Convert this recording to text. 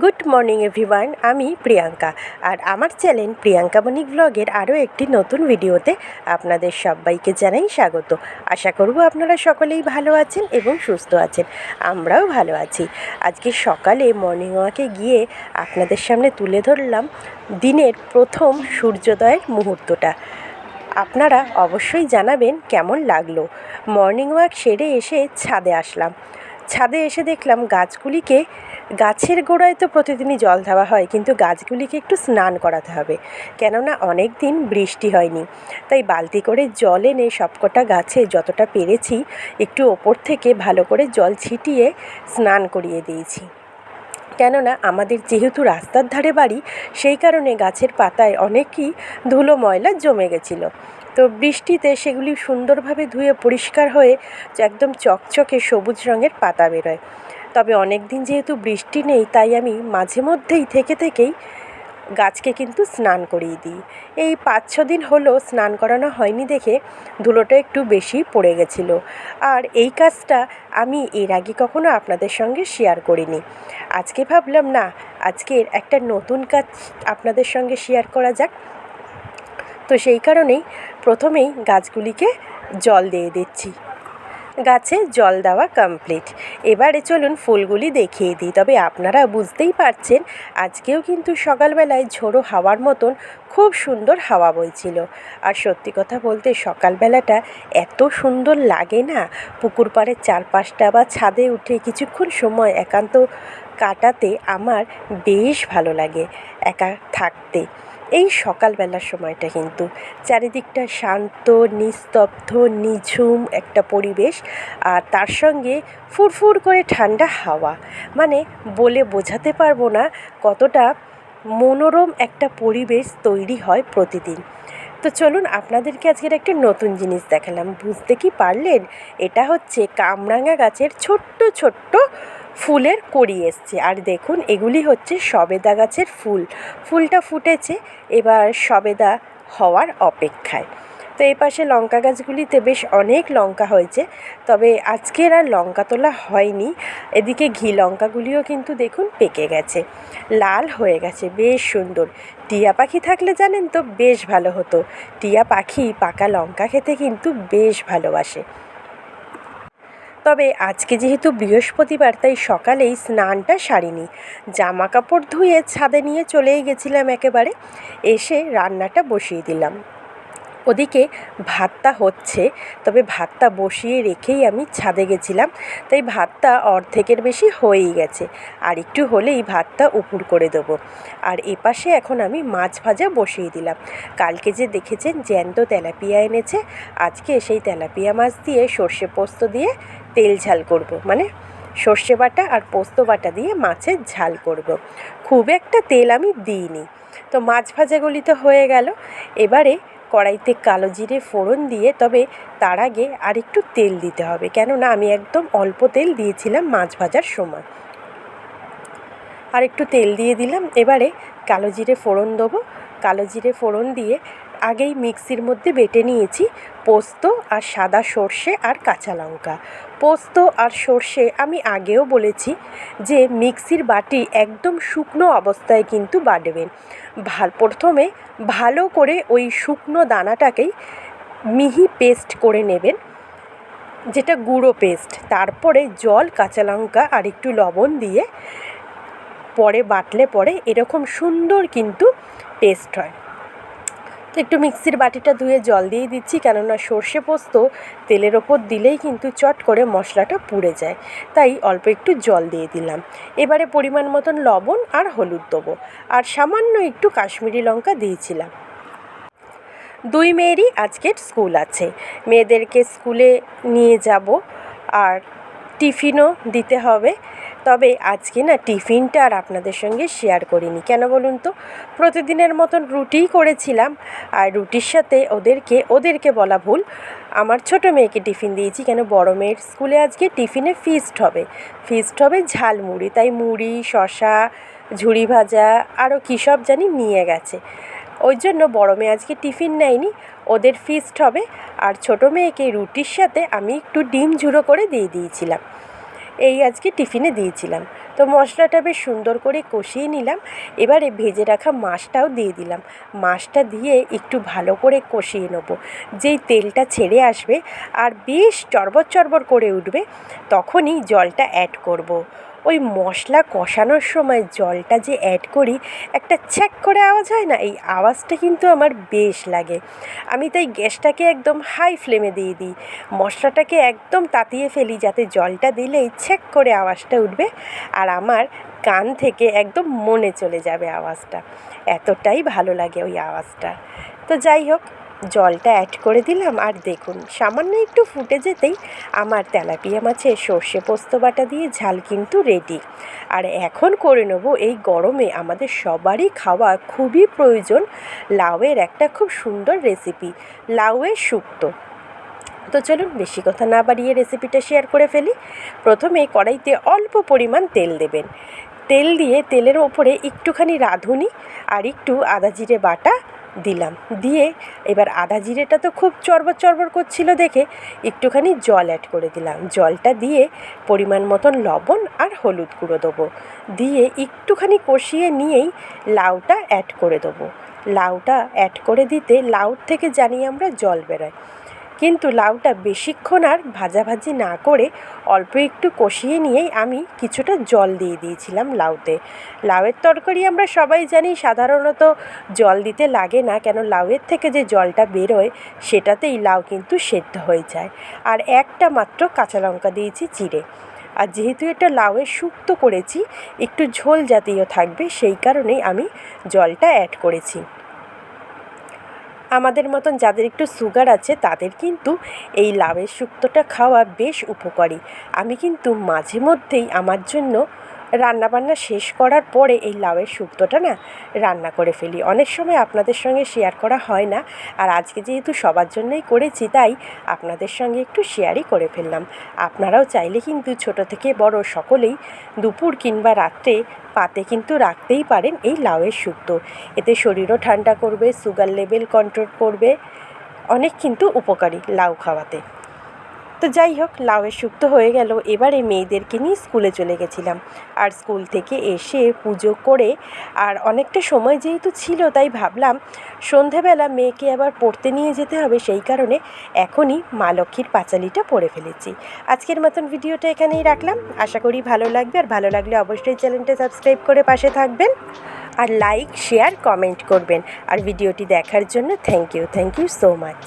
Good morning everyone, আমি প্রিয়াঙ্কা আর আমার channel Priyanka বণিক ব্লগের আরও একটি নতুন ভিডিওতে আপনাদের সবাইকে জানাই স্বাগত। আশা করব আপনারা সকলেই ভালো আছেন এবং সুস্থ আছেন। আমরাও ভালো আছি। আজকে সকালে মর্নিং ওয়াকে গিয়ে আপনাদের সামনে তুলে ধরলাম দিনের প্রথম সূর্যোদয়ের মুহূর্তটা। আপনারা অবশ্যই জানাবেন কেমন লাগলো। মর্নিং ওয়াক সেরে এসে ছাদে আসলাম। ছাদে এসে দেখলাম গাছের গোড়ায় তো প্রতিদিনই জল দেওয়া হয়, কিন্তু গাছগুলিকে একটু স্নান করাতে হবে, কেননা অনেক দিন বৃষ্টি হয়নি। তাই বালতি করে জল এনে সবকটা গাছে যতটা পেরেছি একটু ওপর থেকে ভালো করে জল ছিটিয়ে স্নান করিয়ে দিয়েছি। কেননা আমাদের যেহেতু রাস্তার ধারে বাড়ি, সেই কারণে গাছের পাতায় অনেকই ধুলো ময়লা জমে গেছিলো। তো বৃষ্টিতে সেগুলি সুন্দরভাবে ধুয়ে পরিষ্কার হয়ে একদম চকচকে সবুজ রঙের পাতা বেরোয়। তবে অনেক দিন যেহেতু বৃষ্টি নেই, তাই আমি মাঝে মধ্যেই থেকেই গাছকে কিন্তু স্নান করিয়ে দিই। এই 5-6 দিন হলো স্নান করানো হয়নি দেখে ধুলোটা একটু বেশি পড়ে গেছিলো। আর এই কাজটা আমি এর আগে কখনো আপনাদের সঙ্গে শেয়ার করিনি। আজকে ভাবলাম না, আজকের একটা নতুন কাজ আপনাদের সঙ্গে শেয়ার করা যাক। তো সেই কারণেই প্রথমেই গাছগুলিকে জল দিয়ে দিচ্ছি। গাছে জল দেওয়া কমপ্লিট। এবারে চলুন ফুলগুলি দেখিয়ে দিই। তবে আপনারা বুঝতেই পারছেন, আজকেও কিন্তু সকালবেলায় ঝোড়ো হাওয়ার মতন খুব সুন্দর হাওয়া বইছিল। আর সত্যি কথা বলতে সকালবেলাটা এত সুন্দর লাগে না, পুকুর পাড়ের চারপাশটা বা ছাদে উঠে কিছুক্ষণ সময় একান্ত কাটাতে আমার বেশ ভালো লাগে একা থাকতে। এই সকালবেলার সময়টা কিন্তু চারিদিকটা শান্ত, নিস্তব্ধ, নিঝুম একটা পরিবেশ, আর তার সঙ্গে ফুরফুর করে ঠান্ডা হাওয়া। মানে বলে বোঝাতে পারবো না কতটা মনোরম একটা পরিবেশ তৈরি হয় প্রতিদিন। তো চলুন আপনাদেরকে আজকের একটা নতুন জিনিস দেখালাম। বুঝতে কি পারলেন? এটা হচ্ছে কামরাঙা গাছের ছোট্ট ছোট্ট ফুলের কড়ি এসছে। আর দেখুন, এগুলি হচ্ছে সবেদা গাছের ফুলটা ফুটেছে, এবার সবেদা হওয়ার অপেক্ষায়। তো এই পাশে লঙ্কা গাছগুলিতে বেশ অনেক লঙ্কা হয়েছে, তবে আজকের আর লঙ্কা তোলা হয়নি। এদিকে ঘি লঙ্কাগুলিও কিন্তু দেখুন পেকে গেছে, লাল হয়ে গেছে, বেশ সুন্দর। টিয়া পাখি থাকলে জানেন তো বেশ ভালো হতো। টিয়া পাখি পাকা লঙ্কা খেতে কিন্তু বেশ ভালোবাসে। তবে আজকে যেহেতু বৃহস্পতিবার, তাই সকালেই স্নানটা সারিনি। জামা কাপড় ধুয়ে ছাদে নিয়ে চলেই গেছিলাম একেবারে। এসে রান্নাটা বসিয়ে দিলাম। ওদিকে ভাতটা হচ্ছে, তবে ভাতটা বসিয়ে রেখেই আমি ছাদে গেছিলাম, তাই ভাতটা অর্ধেকের বেশি হয়েই গেছে। আর একটু হলেই ভাতটা উপুড় করে দেবো। আর এপাশে এখন আমি মাছ ভাজা বসিয়ে দিলাম। কালকে যে দেখেছেন জ্যান্ত তেলাপিয়া এনেছে, আজকে সেই তেলাপিয়া মাছ দিয়ে সর্ষে পোস্ত দিয়ে তেল ঝাল করব, মানে সর্ষে বাটা আর পোস্ত বাটা দিয়ে মাছের ঝাল করব। খুব একটা তেল আমি দিইনি। তো মাছ ভাজাগুলি তো হয়ে গেল। এবারে কড়াইতে কালো জিরে ফোড়ন দিয়ে, তবে তার আগে আর একটু তেল দিতে হবে, কেননা আমি একদম অল্প তেল দিয়েছিলাম মাছ ভাজার সময়। আর একটু তেল দিয়ে দিলাম। এবারে কালো জিরে ফোড়ন দেবো। কালো জিরে ফোড়ন দিয়ে আগেই মিক্সির মধ্যে বেটে নিয়েছি পোস্ত আর সাদা সর্ষে আর কাঁচা লঙ্কা। পোস্ত আর সর্ষে আমি আগেও বলেছি যে মিক্সির বাটি একদম শুকনো অবস্থায় কিন্তু বাটবেন। প্রথমে ভালো করে ওই শুকনো দানাটাকেই মিহি পেস্ট করে নেবেন, যেটা গুঁড়ো পেস্ট। তারপরে জল, কাঁচা লঙ্কা আর একটু লবণ দিয়ে পরে বাটলে পরে এরকম সুন্দর কিন্তু পেস্ট হয়। তো একটু মিক্সির বাটিটা ধুয়ে জল দিয়ে দিচ্ছি, কেননা সর্ষে পোস্ত তেলের ওপর দিলেই কিন্তু চট করে মশলাটা পুড়ে যায়, তাই অল্প একটু জল দিয়ে দিলাম। এবারে পরিমাণ মতন লবণ আর হলুদ দেবো, আর সামান্য একটু কাশ্মীরি লঙ্কা দিয়েছিলাম। দুই মেয়েরই আজকের স্কুল আছে, মেয়েদেরকে স্কুলে নিয়ে যাব আর টিফিনও দিতে হবে। তবে আজকে না টিফিনটা আর আপনাদের সঙ্গে শেয়ার করিনি। কেন বলুন তো? প্রতিদিনের মতন রুটিই করেছিলাম, আর রুটির সাথে ওদেরকে বলা ভুল, আমার ছোটো মেয়েকে টিফিন দিয়েছি। কেন, বড় মেয়ের স্কুলে আজকে টিফিনে ফিস্ট হবে ঝালমুড়ি, তাই মুড়ি, শশা, ঝুড়ি ভাজা আরও কী সব জানি নিয়ে গেছে। ওই জন্য বড় মেয়ে আজকে টিফিন নেয়নি, ওদের ফিস্ট হবে। আর ছোটো মেয়েকে রুটির সাথে আমি একটু ডিম ঝুড়ো করে দিয়ে দিয়েছিলাম। এই আজকে টিফিনে দিয়েছিলাম। তো মশলাটা বেশ সুন্দর করে কষিয়ে নিলাম। এবারে ভেজে রাখা মাছটাও দিয়ে দিলাম। মাছটা দিয়ে একটু ভালো করে কষিয়ে নেব। যেই তেলটা ছেড়ে আসবে আর বেশ চড়বড় চড়বড় করে উঠবে, তখনই জলটা অ্যাড করব। ওই মশলা কষানোর সময় জলটা যে অ্যাড করি, একটা ছ্যাক করে আওয়াজ হয় না, এই আওয়াজটা কিন্তু আমার বেশ লাগে। আমি তাই গ্যাসটাকে একদম হাই ফ্লেমে দিয়ে দিই, মশলাটাকে একদম তাতিয়ে ফেলি, যাতে জলটা দিলেই ছ্যাক করে আওয়াজটা উঠবে আর আমার কান থেকে একদম মনে চলে যাবে আওয়াজটা। এতটাই ভালো লাগে ওই আওয়াজটা। তো যাই হোক, জলটা অ্যাড করে দিলাম আর দেখুন সামান্য একটু ফুটে যেতেই আমার তেলাপিয়া মাছের সর্ষে পোস্ত বাটা দিয়ে ঝাল কিন্তু রেডি। আর এখন করে নেব এই গরমে আমাদের সবারই খাওয়া খুবই প্রয়োজন লাউয়ের একটা খুব সুন্দর রেসিপি, লাউয়ের শুক্তো। তো চলুন বেশি কথা না বাড়িয়ে রেসিপিটা শেয়ার করে ফেলি। প্রথমে কড়াইতে অল্প পরিমাণ তেল দেবেন। তেল দিয়ে তেলের ওপরে একটুখানি রাঁধুনি আর একটু আদা জিরে বাটা দিলাম। দিয়ে এবার আদা জিরেটা তো খুব চড়বড় চড়বড় করছিল দেখে একটুখানি জল অ্যাড করে দিলাম। জলটা দিয়ে পরিমাণ মতন লবণ আর হলুদ গুঁড়ো দেবো। দিয়ে একটুখানি কষিয়ে নিয়েই লাউটা অ্যাড করে দেবো। লাউটা অ্যাড করে দিতে লাউর থেকে জানি আমরা জল বেরোয়, কিন্তু লাউটা বেশিক্ষণ আর ভাজাভাজি না করে অল্প একটু কষিয়ে নিয়েই আমি কিছুটা জল দিয়ে দিয়েছিলাম লাউতে। লাউয়ের তরকারি আমরা সবাই জানি সাধারণত জল দিতে লাগে না, কেন লাউয়ের থেকে যে জলটা বেরোয় সেটাতেই লাউ কিন্তু সেদ্ধ হয়ে যায়। আর একটা মাত্র কাঁচা লঙ্কা দিয়েছি চিড়ে। আর যেহেতু এটা লাউয়ের শুক্তো করেছি, একটু ঝোল জাতীয় থাকবে, সেই কারণেই আমি জলটা অ্যাড করেছি। আমাদের মতন যাদের একটু সুগার আছে তাদের কিন্তু এই লাউয়ের শুক্তোটা খাওয়া বেশ উপকারী। আমি কিন্তু মাঝে মধ্যেই আমার জন্য রান্নাবান্না শেষ করার পরে এই লাউয়ের শুক্তোটা না রান্না করে ফেলি। অনেক সময় আপনাদের সঙ্গে শেয়ার করা হয় না, আর আজকে যেহেতু সবার জন্যই করেছি তাই আপনাদের সঙ্গে একটু শেয়ারই করে ফেললাম। আপনারাও চাইলে কিন্তু ছোট থেকে বড় সকলেই দুপুর কিংবা রাত্রে পাতে কিন্তু রাখতেই পারেন এই লাউয়ের শুক্তো। এতে শরীরও ঠান্ডা করবে, সুগার লেভেল কন্ট্রোল করবে, অনেক কিন্তু উপকারী লাউ খাওয়াতে। তো যাই হোক, লাউয়ের শুক্তো হয়ে গেল। এবারে মেয়েদেরকে নিয়ে স্কুলে চলে গেছিলাম। আর স্কুল থেকে এসে পুজো করে আর অনেকটা সময় যেহেতু ছিল, তাই ভাবলাম সন্ধেবেলা মেয়েকে আবার পড়তে নিয়ে যেতে হবে, সেই কারণে এখনই মা লক্ষ্মীর পাঁচালিটা পড়ে ফেলেছি। আজকের মতন ভিডিওটা এখানেই রাখলাম। আশা করি ভালো লাগবে, আর ভালো লাগলে অবশ্যই চ্যানেলটা সাবস্ক্রাইব করে পাশে থাকবেন আর লাইক শেয়ার কমেন্ট করবেন। আর ভিডিওটি দেখার জন্য থ্যাংক ইউ সো মাচ।